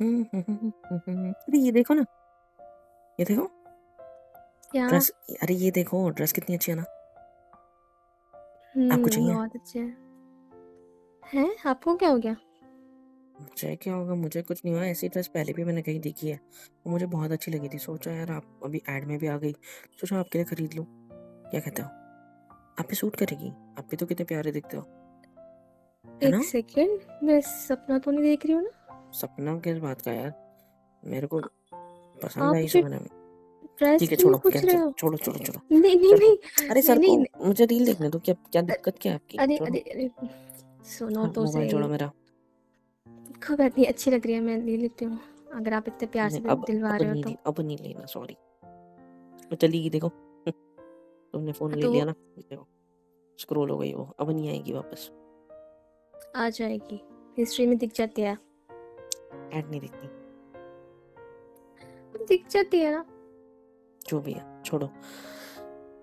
अरे ये देखो ना, ये देखो क्या? ड्रेस। अरे ये देखो ड्रेस कितनी अच्छी है ना। आपको चाहिए? बहुत अच्छे हैं। आपको क्या हो गया? मुझे क्या होगा, मुझे कुछ नहीं हुआ। ऐसी ड्रेस पहले भी मैंने कहीं देखी है, वो मुझे बहुत अच्छी लगी थी। सोचा यार आप अभी ऐड में भी आ गई, सोचा आपके लिए खरीद लूं। क्या कहते हो? आप पे सूट करेगी, आप भी तो कितने प्यारे दिखते हो, है एक ना? सेकेंड, मैं सपना तो नहीं देख रही हूँ ना? सपना किस बात का यार, मेरे को पसंद आप आई मुझे सपने में। ड्रेस ठीक है के लिए छोड़ो, पूछ रहे कैंसिल, हो? छोड़ो छोड़ो छोड़ो नहीं नहीं छोड़ो। नहीं। अरे नहीं सर नहीं, को नहीं। मुझे रील देखने दो, क्या क्या दिक्कत क्या है आपकी? अरे छोड़ो। अरे अरे, सुनो हाँ, तो मोबाइल सही। छोड़ो मेरा। खूब इतनी अच्छी लग रही है, मैं ले लेती हूँ। अगर आप इतने प्यार नहीं, से दिलवा रहे हो तो। अब नहीं लेना, सॉरी। तो चली गई देखो। तुमने फोन ले तो लिया ना, देखो स्क्रॉल हो गई वो, अब नहीं आएगी वापस। आ जाएगी, हिस्ट्री में दिख जाती है। ऐड नहीं दिखती। दिख जाती है ना। जो भी है छोड़ो।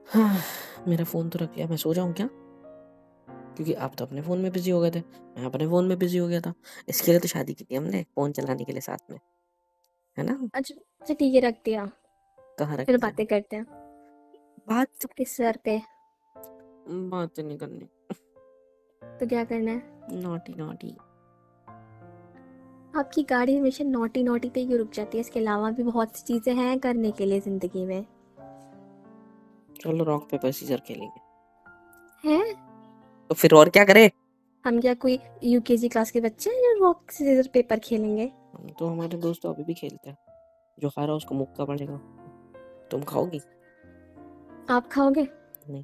हाँ, मेरा फोन तो रख लिया, मैं सो जाऊं क्या? क्योंकि आप तो अपने फोन में बिजी हो गए थे, मैं अपने फोन में बिजी हो गया था। इसके लिए तो शादी की थी हमने, फोन चलाने के लिए साथ में, है ना? अच्छा अच्छा, ठीक है, रख दिया। कहाँ रख फिर दिया? बातें करते हैं बात इस सर पे। बात नहीं करनी। तो क्या करना है? Naughty naughty. आपकी गाड़ी हमेशा नोटी नोटी पे क्यों रुक जाती है? इसके अलावा भी बहुत सी चीजें हैं करने के लिए जिंदगी में। चलो रॉक पेपर सीजर खेलेंगे। हैं? तो फिर और क्या करे? हम क्या कोई यूकेजी क्लास के बच्चे हैं जो रॉक सीजर पेपर खेलेंगे? हम तो, हमारे दोस्त तो अभी भी खेलते हैं। जो खा रहा उसको मुक्का पड़ेगा। तुम खाओगी? आप खाओगे? नहीं,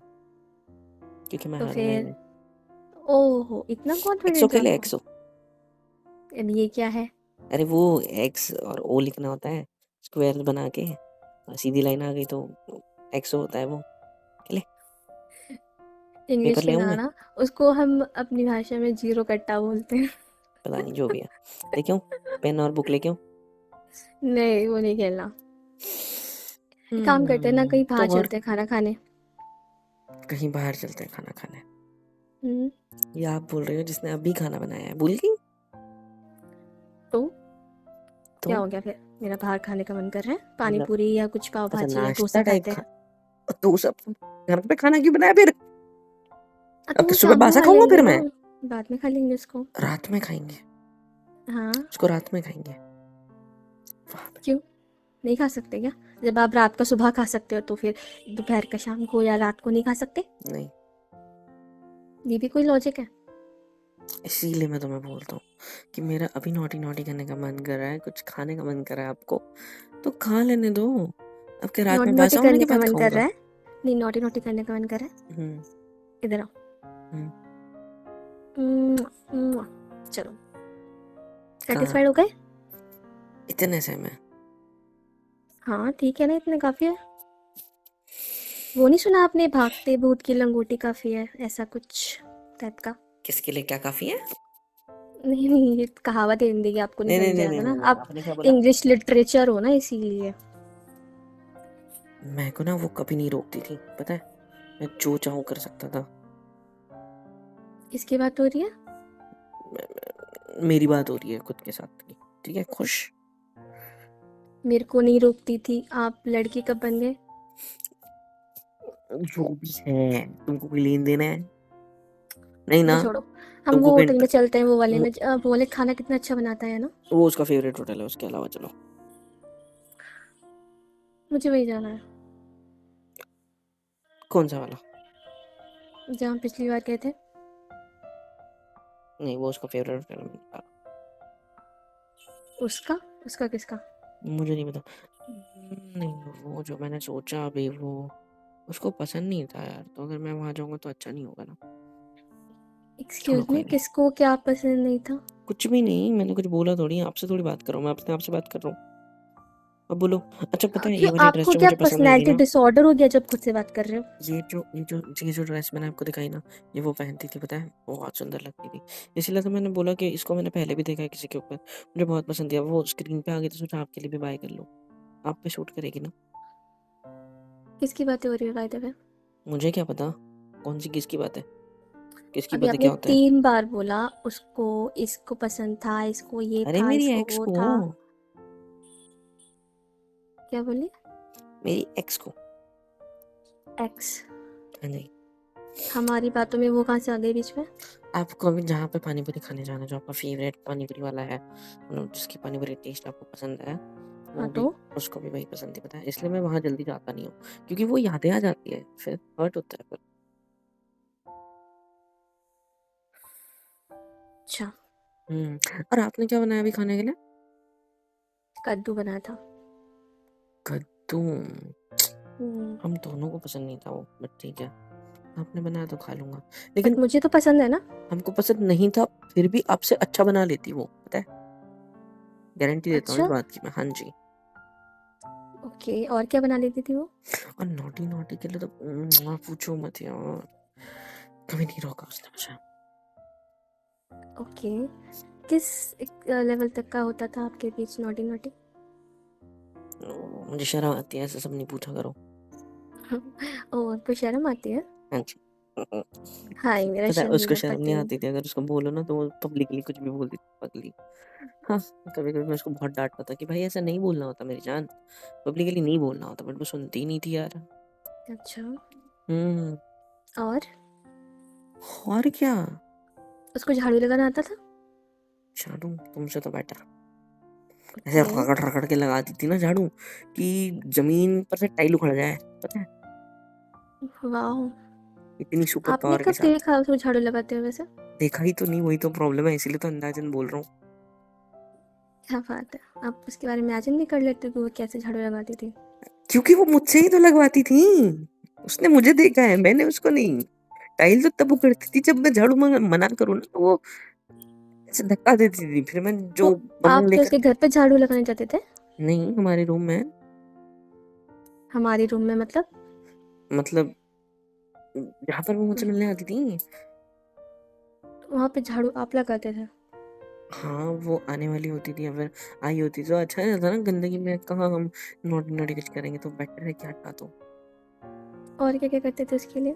क्योंकि मैं तो हारूंगा ही फिर नहीं। ओहो, इतना 100 कॉन्फिडेंस खेले, आपको। 100। अब ये क्या है? अरे वो एक्स और ओ लिखना होता है, स्क्वायर बना के, सीधी लाइन आ गई तो 100 होता है वो। ले, पेपर इंग्लिश ले में ना आऊं मैं? ना, उसको हम अपनी भाषा में जीरो कट्टा बोलते हैं। पता नहीं, जो भी है। लेके आऊं? पेन और बुक लेके आऊं? नहीं, वो नहीं खेलना। एक काम करते हैं ना, कहीं तो बाहर और चलते हैं खाना खाने। कहीं बाहर चलते हैं खाना खाने? हम्म। ये आप बोल रहे हो जिसने अभी खाना बनाया है, भूल गई? तो तो क्या हो गया फिर? मेरा बाहर खाने का मन कर रहा है, पानी मतलब, पूरी या कुछ पाव अच्छा भाजी या डोसा नाश्ता टाइप खाते खा, हैं। तो सब घर पे खाना क्यों बनाया फिर? तो अब वो तो सुबह शाम को बासा खा खाऊंगा लेंगे फिर ना, मैं। बाद में खा लेंगे उसको। रात में खाएंगे हाँ। उसको, रात में खाएंगे। वाह भाई। क्यों नहीं खा सकते क्या? जब आप रात का सुबह खा सकते हो तो फिर दोपहर का शाम को या रात को नहीं खा सकते? नहीं, ये भी कोई लॉजिक है? इसीलिए मैं तुम्हें बोलता हूँ कि मेरा अभी नॉटी नॉटी करने का मन कर रहा है, कुछ खाने का मन कर रहा है आपको, तो खा लेने दो। अब के रात नोटी में नोटी बासा होने करने के का बाद मन कर खाऊंगा। रहा है? नहीं, नोटी नोटी करने का मन कर रहा है। हम्म। इधर आओ। हम्म। उम्म, उम्म, चलो। कहाँ? सेटिस्फाइड हो गए? इतने से में? हाँ ठीक है ना, इतने काफी है। वो नहीं सुना आपने, भागते भूत की लंगोटी काफी है, ऐसा कुछ टाइप का? किसके लिए क्या काफी है? नहीं नहीं, ये कहावत है हिंदी की, आपको नहीं नहीं नहीं समझ नहीं आया नहीं था नहीं, ना नहीं। आप। आपने क्या बोला? इंग्लिश लिटरेचर हो ना, इसीलिए। मैं को ना वो कभी नहीं रोकती थी, पता है? मैं जो चाहूँ कर सकता था। किसकी बात हो रही है? मेरी बात हो रही है खुद के साथ की। ठीक है, खुश? मेरे को नहीं रोकती थी, आप लड़की कब बन गए? जो भी है, तुमको कोई लेन देन है? नहीं अच्छा ना? छोड़ो। हम तुमको वो कोई होटल में चलते हैं, वो वाले में। वो वो वाले खाना कितना अच्छा बनाता है ना। वो उसका फेवरेट होटल है, उसके अलावा चलो। मुझे वही जाना है, कौन सा वाला? जहाँ पिछली बार गए थे। नहीं, वो उसका फेवरेट होटल है, मैंने कहा। उसका? उसका किसका? मुझे नहीं पता। नहीं, वो जो मैंने सोचा अभी, वो उसको पसंद नहीं था यार, तो अगर मैं वहां जाऊंगा तो अच्छा नहीं होगा ना। छोड़ो, एक्सक्यूज कोई मी, नहीं। किसको क्या पसंद नहीं था? कुछ भी नहीं, मैंने कुछ बोला थोड़ी, आपसे थोड़ी बात कर रहा हूँ मैं, अपने आप से बात कर रहा हूँ। अब बोलो। अच्छा पता है, ये क्यों, वाली ड्रेस आपको जो क्या मुझे पसंद आई थी पर्सनैलिटी ना, डिसऑर्डर हो गया जब खुद से बात कर रहे हो? ये जो ड्रेस मैंने आपको दिखाई ना, ये वो पहनती थी, पता है? वो बहुत सुंदर लगती थी। इसीलिए तो मैंने बोला कि इसको मैंने पहले भी देखा है किसी के ऊपर, मुझे बहुत पसंद दिया, वो स्क्रीन पे आ गई तो सोचा आपके लिए भी बाय कर लो। आप पे शूट करेगी ना? किसकी बातें हो रही है बाय द वे? मुझे क्या पता कौन सी किसकी बात है। किसकी अभी पता आपने क्या होता है? 3 बार बोला उसको, इसको पसंद था, इसको ये अरे था, मेरी इसको एक्स वो को, था। क्या बोले? मेरी एक्स को। एक्स? हाँ जी। हमारी बातों में वो कहाँ से आ गई बीच में? आपको अभी जहाँ पे पानी पूरी खाने जाना, जो आपका फेवरेट पानी पूरी वाला है, मतलब जिसकी पानी पूरी टेस्ट आपको पसंद है, हाँ वो भी तो? उसको भी वही पसंद है, पता है? इसलिए मैं वहाँ जल्दी जाता नहीं हूँ, क्योंकि वो यादें आ जाती है, फिर हर्ट होता है फिर। अच्छा। और आपने क्या बनाया अभी खाने के लिए? कद्दू बना था। कद्दू। हम्म, हम दोनों को पसंद नहीं था वो, बट ठीक है, आपने बनाया तो खा लूंगा। बट लेकिन मुझे तो पसंद है ना। हमको पसंद नहीं था, फिर भी आपसे अच्छा बना लेती वो, पता है? गारंटी देता हूँ इस अच्छा, बात की मैं। हाँ जी। ओके। और क्या बना लेती थी वो? और नोटी नोटी के लिए तो पूछो मत यार, कभी नहीं रोका उसने मुझे। ओके। किस लेवल तक का होता था आपके बीच नॉटी नॉटी? मुझे शर्म आती है, ऐसे सब नहीं पूछा करो। ओह, आपको शर्म आती है? हाँ जी। हाय मेरा पता है उसको शर्मीला शर्म नहीं पति। आती थी, अगर उसको बोलो ना तो वो पब्लिकली कुछ भी बोल देती पगली। हाँ, कभी कभी मैं उसको बहुत डांटता था कि भाई ऐसा नहीं बोलना होता मेरी जान, पब्लिकली नहीं बोलना होता, बट वो सुनती ही नहीं थी यार। अच्छा। हम्म। और और क्या? उसको झाड़ू लगाना आता था? झाड़ू तुमसे तो बेटर। ऐसे ओके। रगड़ रगड़ के लगा दी थी ना झाड़ू कि जमीन पर से टाइल उखड़ जाए, पता है? वाह। इतनी सुपर आपने पावर के कब साथ। देखा उसको झाड़ू लगाते हुए वैसे? देखा ही तो नहीं, वही तो प्रॉब्लम है, इसीलिए तो अंदाजन बोल रहा हूँ। क्या बात है, आप उसके बारे में इमेजिन भी कर लेते हो कि वो कैसे झाड़ू लगाती थी? क्योंकि वो मुझसे ही तो लगवाती थी, उसने मुझे देखा है, मैंने उसको नहीं। टाइल तो तब उखड़ती थी जब मैं झाड़ू मना करूँ ना, तो वो ऐसे धक्का देती थी, फिर मैं तो जो बर्तन आप क्या लेकर। उसके घर पे झाड़ू लगाने जाते थे? नहीं, हमारे रूम में। हमारे रूम में मतलब? मतलब जहाँ पर वो मुझसे मिलने आती थी। वहाँ पे झाड़ू आप लगाते थे? हाँ, वो आने वाली होती थी या फिर आई होती तो अच्छा नहीं था ना, गंदगी में कहाँ हम नोटी नोटी कुछ करेंगे, तो बेटर है कि हटा दो। और क्या क्या करते थे उसके लिए?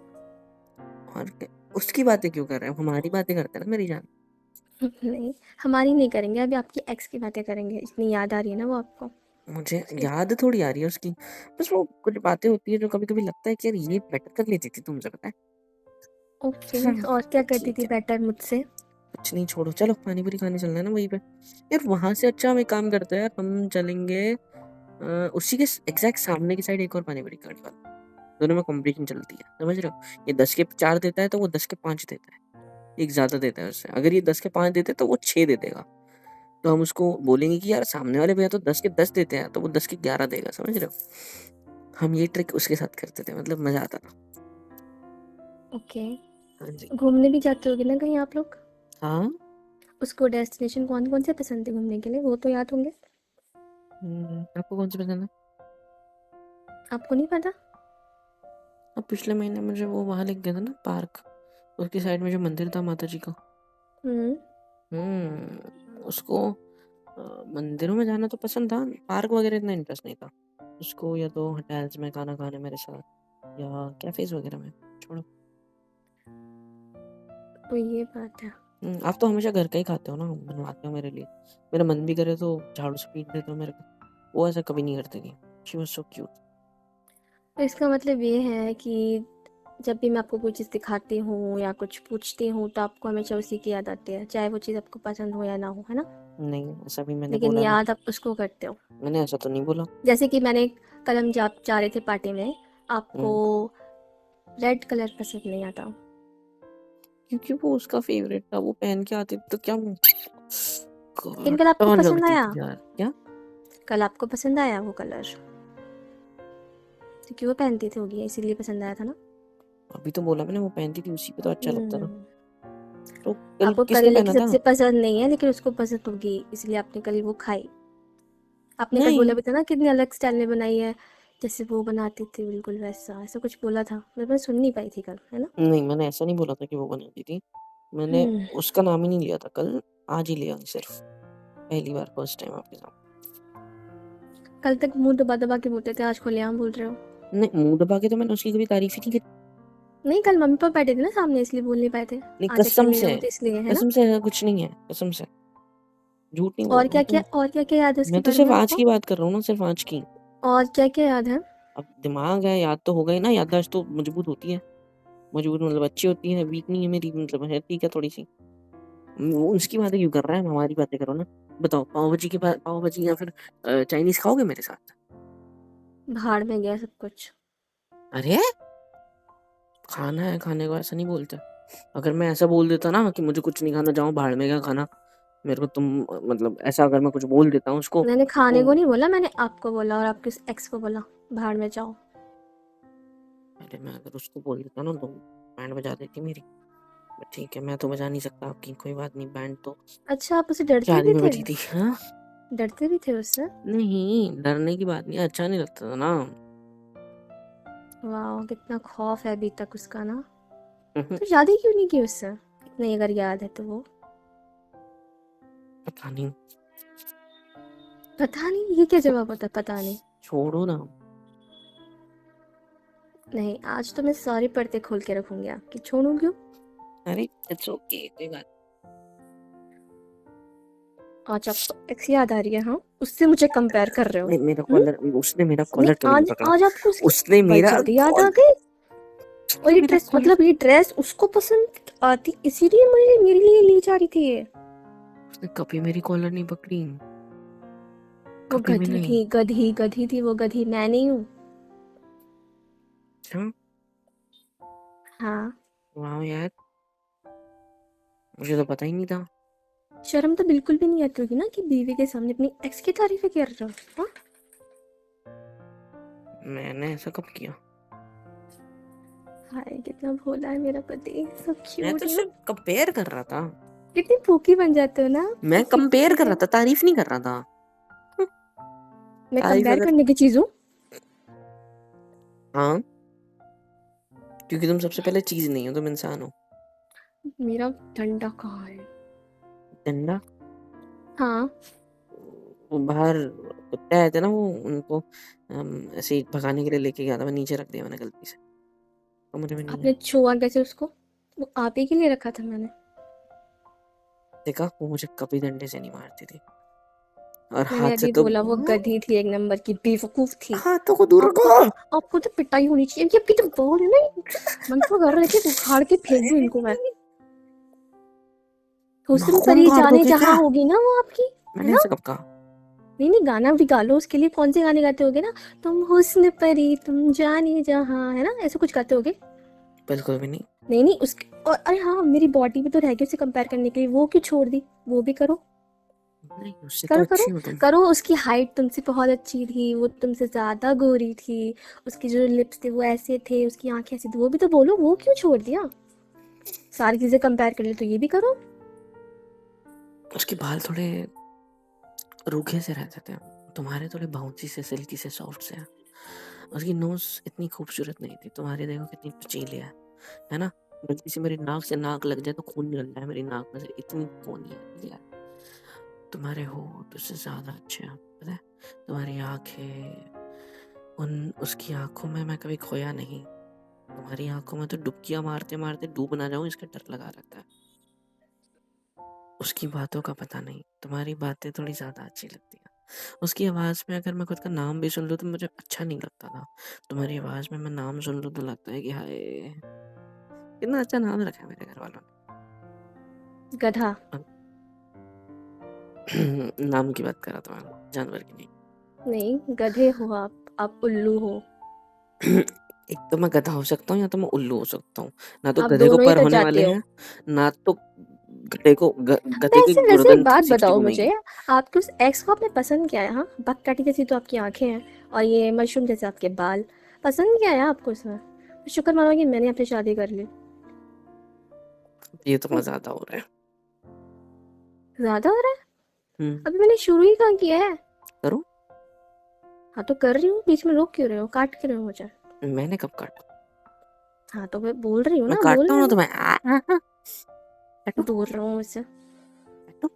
और उसकी बातें क्यों कर रहे हो, हमारी बातें करते हैं ना मेरी जान। नहीं, हमारी नहीं करेंगे, अभी आपकी एक्स की बातें करेंगे, इतनी याद आ रही है ना वो आपको मुझे उसकी। याद थोड़ी आ रही है उसकी, बस वो कुछ बातें होती है जो कभी कभी लगता है कि यार ये बेटर कर लेती थी तुमसे, पता है? ओके। हाँ, और क्या करती ठीक थी है, बेटर मुझसे? कुछ नहीं, छोड़ो, चलो पानी पूरी खाने चलना है ना वहीं पे। यार वहां से अच्छा हम एक काम करते हैं, हम चलेंगे उसी के एग्जैक्ट सामने की साइड एक और पानी पूरी खाने वाला, दोनों में कंपटीशन चलती है, समझ रहे हो? ये 10 के 4 देता है तो वो 10 के 5 देता है, एक ज्यादा देता है उससे। अगर ये 10 के 5 देते तो वो 6 दे देगा, तो हम उसको बोलेंगे कि यार सामने वाले भैया तो 10 के 10 देते हैं, तो वो 10 के 11 देगा, समझ रहे हो? हम ये ट्रिक उसके साथ करते थे, मतलब मजा आता था। ओके। हाँ जी। घूमने भी जाते होगे ना कहीं आप लोग? हाँ। उसको डेस्टिनेशन कौन कौन से पसंद है घूमने के लिए, वो तो याद होंगे। आपको कौन सी पसंद है? आपको नहीं पता? अब पिछले महीने मुझे वो वहां लेके गया था ना, पार्क, उसकी साइड में जो मंदिर था माता जी का। हम्म। उसको मंदिरों में जाना तो पसंद था, पार्क वगैरह इतना इंटरेस्ट नहीं था उसको, या तो होटल्स में खाना खाने मेरे साथ या कैफेज वगैरह में। छोड़ो। तो ये बात है। आप तो हमेशा घर का ही खाते हो ना, बनवाते हो मेरे लिए, मेरा मन भी करे तो झाड़ू से पीट देते हो मेरे को, वो ऐसा कभी नहीं करते थी। She was so cute. तो इसका मतलब ये है कि जब भी मैं आपको कोई चीज़ दिखाती हूँ या कुछ पूछती हूँ तो आपको हमेशा उसी की याद आती है, चाहे वो चीज़ आपको पसंद हो या ना हो, है ना? नहीं, ऐसा भी मैंने लेकिन बोला नहीं। याद आप उसको करते हो। मैंने ऐसा तो नहीं बोला। जैसे कि मैंने कल हम जा रहे थे पार्टी में, आपको हम्म, रेड कलर पसंद नहीं आता। क्योंकि वो उसका फेवरेट था, वो पहन के आती थी तो क्या लेकिन कल आपको टर्न पसंद लगती आया। थी यार, क्या? कल आपको पसंद आया वो कलर, क्योंकि वो पहनती थी होगी इसीलिए पसंद आया था ना। अभी तो बोला मैंने, वो पहनती थी उसी पे तो अच्छा लगता था। हम्म। तो कल आपको किसने करेले की पहना था? सब्जी पसंद नहीं है लेकिन उसको पसंद होगी, इसलिए आपने कल वो खाई। आपने कल नहीं बोला भी था ना कितनी अलग स्टाइल में बनाई है, जैसे वो बनाती थी बिल्कुल वैसा, ऐसा कुछ बोला था, मैं सुन नहीं पाई थी कल, है ना? नहीं, मैंने ऐसा नहीं बोला था कि वो बनाती थी, मैंने हम्म। उसका नाम ही नहीं लिया था कल, आज ही लिया सिर्फ, पहली बार, फर्स्ट टाइम आपके साथ। कल तक मुंह दबा दबा के बोलते थे, आज खुलेआम बोल रहे हो। नहीं, मुंह दबा के तो मैंने उसकी कभी तारीफ ही नहीं करी। नहीं, कल मम्मी पापा बैठे थे ना सामने, इसलिए बोल नहीं पाए थे। नहीं, आज अकेले हो तो इसलिए, है ना? कसम से ऐसा कुछ नहीं है, कसम से झूठ नहीं बोल और रहा हूँ। क्या क्या याद है उसके मैं तो बारे सिर्फ में आज आपको? की बात कर रहा हूँ ना, सिर्फ आज की। और क्या क्या याद है? अब दिमाग है, याद तो हो गई ना, याददाश्त तो मजबूत होती है। मजबूत मतलब अच्छी होती है, वीक नहीं है मेरी, मतलब है ठीक है थोड़ी सी। वो उसकी बातें क्यों कर रहा है, हमारी बातें करो ना। बताओ, पाव भाजी या फिर चाइनीज खाओगे मेरे साथ? भाड़ में गया सब कुछ। अरे खाना है, खाने को ऐसा नहीं बोलते। अगर मैं ऐसा बोल देता ना कि मुझे कुछ नहीं खाना, जाओ भाड़ में क्या खाना, मेरे को तुम मतलब ऐसा अगर मैं कुछ बोल देता हूँ उसको मैंने खाने तो को नहीं बोला, मैंने आपको बोला और आपके उस एक्स को बोला भाड़ में जाओ। पहले मैं अगर उसको बोल देता ना तो बैंड बजा देती मेरी। बट ठीक है, मैं तो बजा नहीं सकता आपकी, कोई बात नहीं, बैंड तो अच्छा, आप उसे डरते शादी भी में थे? बजी थी। हाँ, डरते भी थे उससे? नहीं डरने की बात नहीं, अच्छा नहीं लगता था ना। वाह, कितना खौफ है अभी तक उसका ना। हम्म, तो शादी क्यों नहीं की उससे? नहीं, अगर याद है तो वो। पता नहीं, पता नहीं, ये क्या जवाब होता है, पता नहीं? छोड़ो ना। नहीं, आज तो मैं सारी पर्दे खोल के रखूंगी आपकी। छोड़ू क्यों? अरे इट्स ओके, कोई बात आज आपको एक्स याद आ रही है? हाँ, उससे मुझे कंपेयर कर रहे हो? नहीं। मेरा हम्म? कॉलर, उसने मेरा नहीं, कॉलर क्यों नहीं आज पकड़ा? आज आपको उसकी उसने मेरा बेइज्जती याद आ कॉल गई? और ये मेरा ड्रेस, कॉलर मतलब ये ड्रेस उसको पसंद आती इसीलिए मुझे मेरे लिए ली जा रही थी ये। उसने कभी मेरी कॉलर नहीं पकड़ी, वो कभी भी गधी नहीं। थी, गधी थी वो, गधी मैं नहीं हूँ। अच्छा, हाँ। वाह यार, मुझे तो पता ही नहीं था। शर्म तो बिल्कुल भी नहीं आती होगी ना कि बीवी के सामने अपनी एक्स की तारीफें कर रहे हो? हाँ? मैंने ऐसा कब किया? हाय, कितना भोला है मेरा पति, सो मैं क्यूट तो यू नो। सिर्फ कंपेयर कर रहा था। कितनी फूकी बन जाते हो ना, मैं तो कंपेयर फीकी कर से। रहा था, तारीफ नहीं कर रहा था। हम्म, मैं तारीफ कंपेयर अगर, करने की चीज हूँ? हाँ, क्योंकि तुम सबसे पहले चीज नहीं हो, तुम इंसान हो। मेरा ठंडा कहाँ है? डंडा, हाँ। वो बाहर कुत्ते आए थे ना, वो उनको ऐसे ही भगाने के लिए लेके गया था, मैं नीचे रख दिया मैंने गलती से, कमरे में नहीं है। आपने छुआ कैसे उसको? वो आप ही के लिए रखा था मैंने। देखा, वो मुझे कभी डंडे से नहीं मारती थी, और मैंने हाथ से अभी तो बोला वो गधी थी, एक नंबर की बेवकूफ थी। हाथों को दूर आपको रखो। आपको तो पिटाई होनी चाहिए। ये आपकी जो बॉल है ना, मन तो कर रहा है कि उखाड़ के फेंक दूं इनको मैं। हुस्न नाखून परी काट जाने दोगे क्या? जहाँ होगी ना वो आपकी, है मैंने ना? ऐसा कब कहा? नहीं नहीं, गाना भी गा लो उसके लिए। कौन से गाने गाते होगे ना? तुम हुस्न परी तुम जाने जहाँ, है ना? ऐसा कुछ गाते होगे? बिल्कुल भी नहीं। नहीं नहीं, उसके और अरे हाँ, मेरी बॉडी भी तो रह गई उसे कंपेयर करने के लिए, वो क्यों छोड़ दी? वो भी करो। नहीं, उससे तो करो करो अच्छी हो तुम। करो। उसकी हाइट तुमसे बहुत अच्छी थी, वो तुमसे ज्यादा गोरी थी। उसके जो लिप्स थे वो ऐसे थे, उसकी आंखें ऐसी थी, वो भी तो बोलो, वो क्यों छोड़ दिया? सारी चीजें कंपेयर कर ले तो ये भी करो। उसके बाल थोड़े रूखे से रहते थे, तुम्हारे थोड़े बाउंसी से, सिल्की से, सॉफ्ट से। उसकी नोज इतनी खूबसूरत नहीं थी, तुम्हारी देखो कितनी पचीली है ना? गलती से मेरी नाक से नाक लग जाए तो खून निकल जाए मेरी नाक में से, इतनी खून है यार। तुम्हारे होठ उससे ज्यादा अच्छे हैं, पता है? तुम्हारी आंखें, उन उसकी आंखों में मैं कभी खोया नहीं। तुम्हारी आंखों में तो डुबकियां मारते मारते डूब ना जाऊं इसका डर लगा रहता है। उसकी बातों का पता नहीं, तुम्हारी बातें थोड़ी ज्यादा अच्छी लगती है। उसकी आवाज में अगर मैं खुद का नाम भी सुन लूं तो मुझे अच्छा नहीं लगता था। तुम्हारी आवाज में मैं नाम सुन लूं तो लगता है कि हाय, कितना अच्छा नाम रखा है मेरे घर वालों गधा। ने। नाम की बात कर रहा था मैं, जानवर की नहीं। नहीं, गधे हो आप उल्लू हो। एक तो मैं गधा हो सकता हूँ या तो मैं उल्लू हो सकता हूँ। ना तो आप गधे को दोनों ही पर कर होने जाते वाले हो। हैं, ना तो गधे की वैसे वैसे एक गर्दन बात सीट की बताओ घूमेगी। मुझे, आपके उस एक्स को आपने पसंद किया है? हाँ, बककाटी जैसी तो आपकी आंखें हैं, और ये मशरूम जैसे आपके बाल। पसंद किया है आपको उसमें? तो शुक्र मानो कि मैंने आपसे शादी कर ली। ये तो मजा आता हो रहा है। ज्यादा हो रहा है? हम्म, अभी मैंने शुरू ही कहाँ किया है। करो। हाँ तो कर रही हूँ, बीच में रोक क्यों रहे हो, काट क्यों रहे हो मुझे? मैंने कब काटा? हाँ तो मैं बोल रही हूँ मैं ना, काटता बोल हूँ रही ना हूँ। तो मैं काटो बोल रहा हूँ मुझसे। काटो।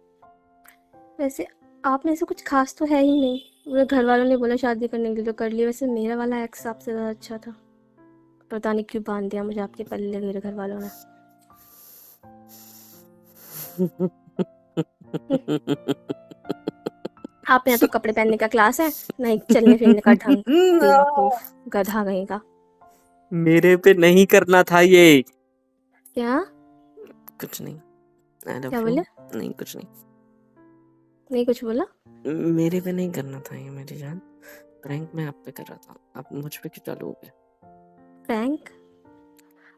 वैसे आप में से कुछ खास तो है ही नहीं। मेरे घर वालों ने बोला शादी करने के लिए तो कर लिया। वैसे मेरा वाला एक्स आपसे ज़्यादा अच्छा था। पता नहीं क्यों बांध दिया मुझे आपके पल्ले मेरे घर वालों ने। आप यहाँ तो कपड़े पहनने का क्लास है, नहीं चलने फिरने का ढंग। बेवकूफ गधा कहीं का। मेरे पे नहीं करना था ये। क्या कुछ नहीं। आई लव क्या यू। बोले? नहीं कुछ नहीं। नहीं कुछ बोला? मेरे पे नहीं करना था ये मेरी जान। प्रैंक मैं आप पे कर रहा था, आप मुझ पे क्यों चालू हो गए? प्रैंक?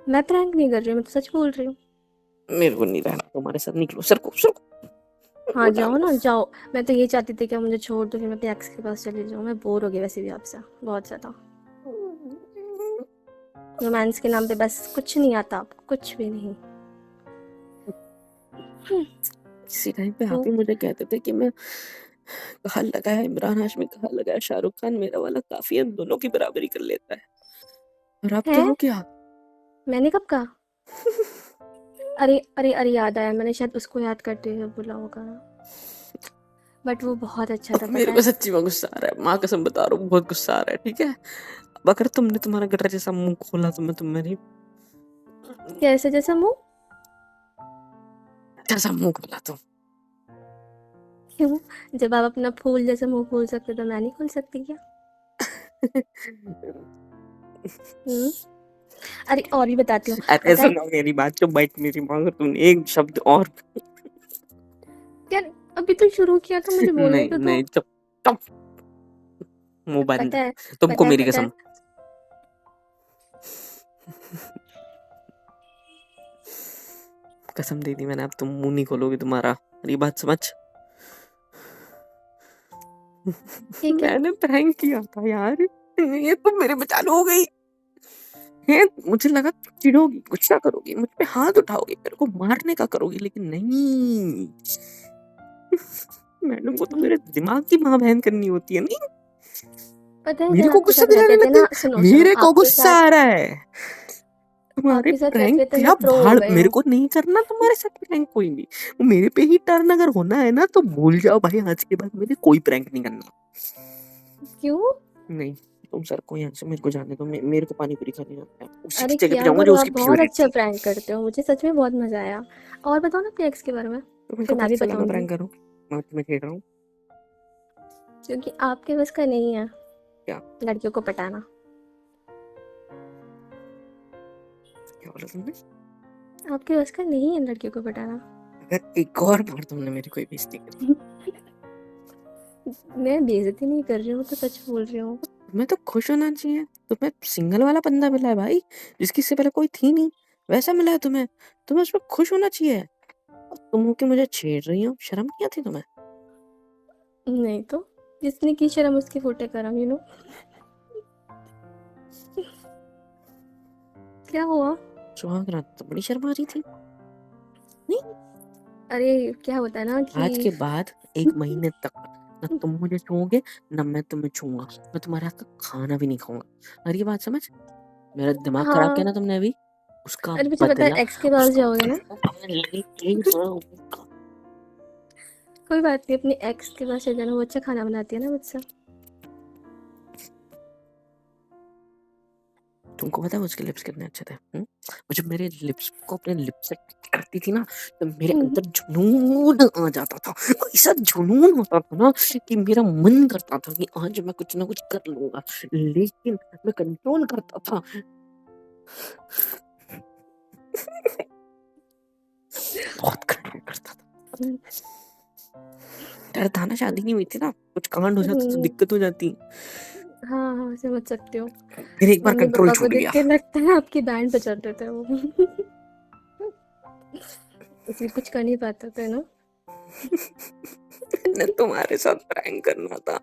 मैं प्रैंक नहीं कर रही हूँ, मैं तो सच बोल रही हूँ। मेरे को नहीं रहना तुम्हारे साथ, निकलो सर को सर हाँ को जाओ ना जाओ। मैं तो ये चाहती थी कि आप मुझे छोड़ दो, फिर मैं अपने एक्स के पास चली जाऊँ। मैं बोर हो गई वैसे भी आपसे बहुत ज़्यादा। रोमांस के नाम पे बस कुछ नहीं आता आपको, कुछ भी नहीं। किसी टाइम पे आप तो ही मुझे कहते थे कि मैं कहा लगा है इमरान हाशमी, कहा लगा है शाहरुख खान, मेरा वाला काफी है, दोनों की बराबरी कर लेता है। और आप क्या है, हो क्या? मैंने कब कहा? अरे अरे अरे याद आया, मैंने शायद उसको याद करते हुए बोला होगा, बट वो बहुत अच्छा अब था मेरे पता को है। सच्ची में गुस्सा आ रहा है, माँ कसम बता रहा हूँ, बहुत गुस्सा आ रहा है। ठीक है, अब अगर तुमने तुम्हारा गटर जैसा मुंह खोला तो मैं तुम्हारी कैसे जैसा मुंह? जैसा मुंह खोला तो क्यों? जब आप अपना फूल जैसा मुंह खोल सकते तो मैं नहीं खोल सकती क्या? हम्म। अरे और भी बताती हूँ। अरे पता है सुनो मेरी बात, जो बैठ मेरी माँ, अगर तुमने एक शब्द और क्या? अभी तो शुरू किया था मुझे बोलने नहीं को तो। नहीं, चुप चुप, मुंह बंद। पता है तुमको मेरी पता कसम। है। कसम दे दी मैंने, अब तुम मुंह नहीं खोलोगे तुम्हारा। ये बात समझ। ठीक है। मैंने प्रैंक किया था यार, ये तुम मेरे पे चालू हो गई है। मुझे लगा तुम चिढ़ोगी, गुस्सा करोगी, मुझ पे हाथ उठाओगी, मेरे को मारने का करोगी, लेकिन नहीं। मैडम को तो मेरे दिमाग की माँ बहन करनी होती है नहीं। पता है मेरे जब को आपके गुस्सा साथ दिलाने रहते थे लग गई। ना, सुनो सुनो, मेरे को गुस्सा आ रहा है। तुम्हारे आपके साथ रहते प्रैंक रहते मैं क्या प्रो हो भाड़, गई मेरे हूँ। को नहीं करना तुम्हारे साथ प्रैंक कोई भी। मेरे पे ही टर्न अगर होना है ना तो भूल जाओ भाई, आज के बाद मेरे कोई प्रैंक नहीं करना। क्यों? नहीं, तुम सर को यहाँ से, मेरे को जाने दो, मेरे को पानी पूरी खानी जाता है, उसी अरे की जगह पे किया जाऊंगा जो करो, आप उसकी बहुत फेवरेट अच्छा थी। प्रैंक करते हो, मुझे सच में बहुत मजा आया। और बताओ ना अपने एक्स के बारे में, तुम्हें फिर कब मैं पता भी चला मैं बताऊंगी। प्रैंक करूँ? मैं तुम्हें खेल रहा हूँ क्योंकि आपके बस का नहीं है क्या? लड़कियों को पटाना। क्या बोला तुमने? आपके बस का नहीं है लड़कियों को पटाना। अगर एक और बार तुमने मेरी कोई बेइज्जती करी, मैं बेइज्जती नहीं कर रही हूँ, तो सच बोल रही हूँ। तुम्हें तो खुश होना चाहिए। तुम्हें सिंगल वाला बंदा मिला है भाई, जिसकी इससे पहले कोई थी नहीं, वैसा मिला है तुम्हें। तुम्हें उस पर खुश होना चाहिए। और तुम हो के मुझे छेड़ रही हो, शर्म नहीं आती तुम्हें? नहीं तो, जिसने की शर्म उसके फूटे करम, क्या हुआ? सुहाग रात तो बड़ी शर्म आ रही थी नहीं? अरे क्या होता है ना आज कि के बाद 1 महीने तक ना तुम मुझे छूओगे ना मैं तुम्हें छूऊंगा। मैं तुम्हारे हाथ का खाना भी नहीं खाऊंगा। और ये बात समझ, मेरा दिमाग खराब किया हाँ। ना तुमने अभी, उसका अरे मुझे पता है, बदला, एक्स के पास उसका जाओगे ना। बदला मैं लेके रहूंगा। कोई बात नहीं, अपनी एक्स के पास चले जाना, वो अच्छा खाना बनाती है ना मुझसे। तुमको पता है उसके लिप्स कितने अच्छे थे? मुझे मेरे लिप्स को अपने लिप्स से टच करती थी ना, तो मेरे हम्म, अंदर जुनून आ जाता था। ऐसा जुनून होता था ना कि मेरा मन करता था कि आज मैं कुछ ना कुछ कर लूंगा, लेकिन मैं कंट्रोल करता था। बहुत कंट्रोल करता था। हम्म, डर था ना, शादी नहीं हुई थी ना, कुछ कांड हो जाता तो हम्म, दिक्कत हो जाती। हाँ हाँ समझ सकती हूँ। फिर एक बार मम्मी कंट्रोल पापा को छूट देख गया। के लगता है आपकी बैंड बजाते थे वो। इसलिए कुछ कर नहीं पाते थे ना। मैंने तुम्हारे साथ प्रैंक करना था,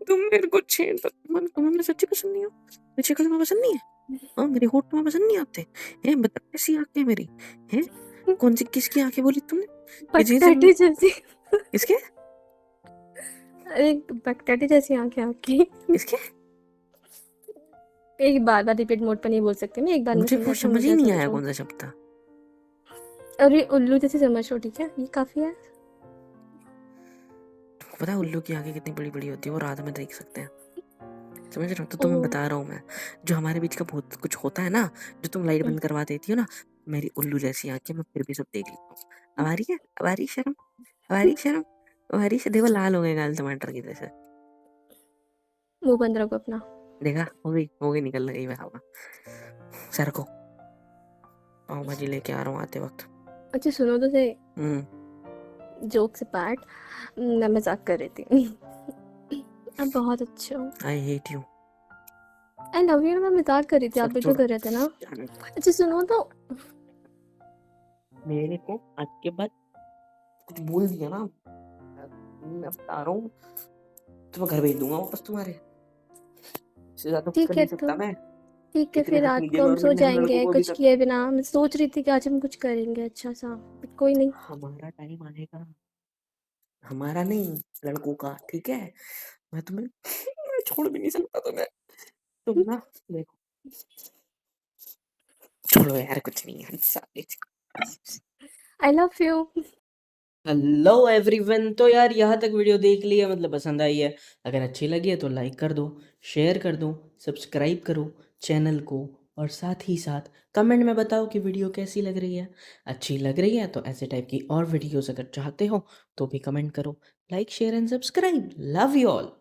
तुम मेरे को छेड़ दो। तुम्हें मैं सच्ची पसंद नहीं हूँ, मेरी शक्ल तुम्हें पसंद नहीं है? हाँ, मेरे होठ तुम्हें पसंद नहीं आते हैं? बता कैसी आंखें मेरी हैं? कौन सी किसकी आंखें बोली तुमने? किसी से बकटाटी जैसी। किसके? अरे बकटाटी जैसी आंखें आपकी। किसके? एक बार बार रिपीट मोड पर नहीं बोल सकती मैं, एक बार में मुझे वो समझ ही नहीं आया समझो। कौन सा शब्द था। अरे उल्लू जैसी समझो, ठीक है, ये काफी है। पता है उल्लू की आंखें कितनी बड़ी बड़ी होती है, वो रात में देख सकते हैं। समझ रहे हो? तो ओ तुम्हें बता रहा हूँ मैं, जो हमारे बीच का बहुत कुछ होता है ना, जो तुम लाइट बंद करवा देती हो ना, मेरी उल्लू जैसी आँखें, मैं फिर भी सब देख लेता हूँ। अब आ रही है? अब आ रही शर्म? अब आ रही शर्म? अब आ रही देखो लाल हो गए गाल टमाटर की जैसे। मुंह बंद रखो अपना। देखा? हो गई निकल गई मैं हवा। सर को पाव भाजी लेके आ रहा हूँ आते वक्त। अच्छा सुनो तो सही, जोक से पार्ट, मैं मजाक कर रही थी। आप बहुत अच्छे हो। I hate you. I love you, मैं मजाक कर रही थी, आप सर भी तो छोड़ो। कर रहे थे ना। अच्छा सुनो तो। मेरे को आज के बाद कुछ बोल दिया ना, मैं बता रहा हूँ, तो मैं घर भेज दूंगा वापस तुम्हारे। इससे ज्यादा कुछ कर ठीक है नहीं तो, सकता मैं। ठीक है इतने फिर खत्म रात नहीं किए को हम सो गवर्नमेंट ने हम लड़कों जाएंगे को अभी कुछ तक। किए बिना। मैं सोच रही थी कि आज हम कुछ करेंगे अच्छा सा। कोई नहीं। हमारा टाइम आएगा, हमारा नहीं, लड़कों का, ठीक है? मैं तुम्हें मैं छोड़ भी नहीं सकता तुम्हें। तुम ना देखो, छोड़ो यार कुछ नहीं है साले। I love you. Hello everyone. तो यार यहाँ तक वीडियो देख ली है, मतलब पसंद आई है। अगर अच्छी लगी है तो लाइक कर दो, शेयर कर दो, सब्सक्राइब करो चैनल को, और साथ ही साथ कमेंट में बताओ कि वीडियो कैसी लग रही है। अच्छी लग रही है तो ऐसे टाइप की और वीडियोस अगर चाहते हो तो भी कमेंट करो। Like share and subscribe. Love you all.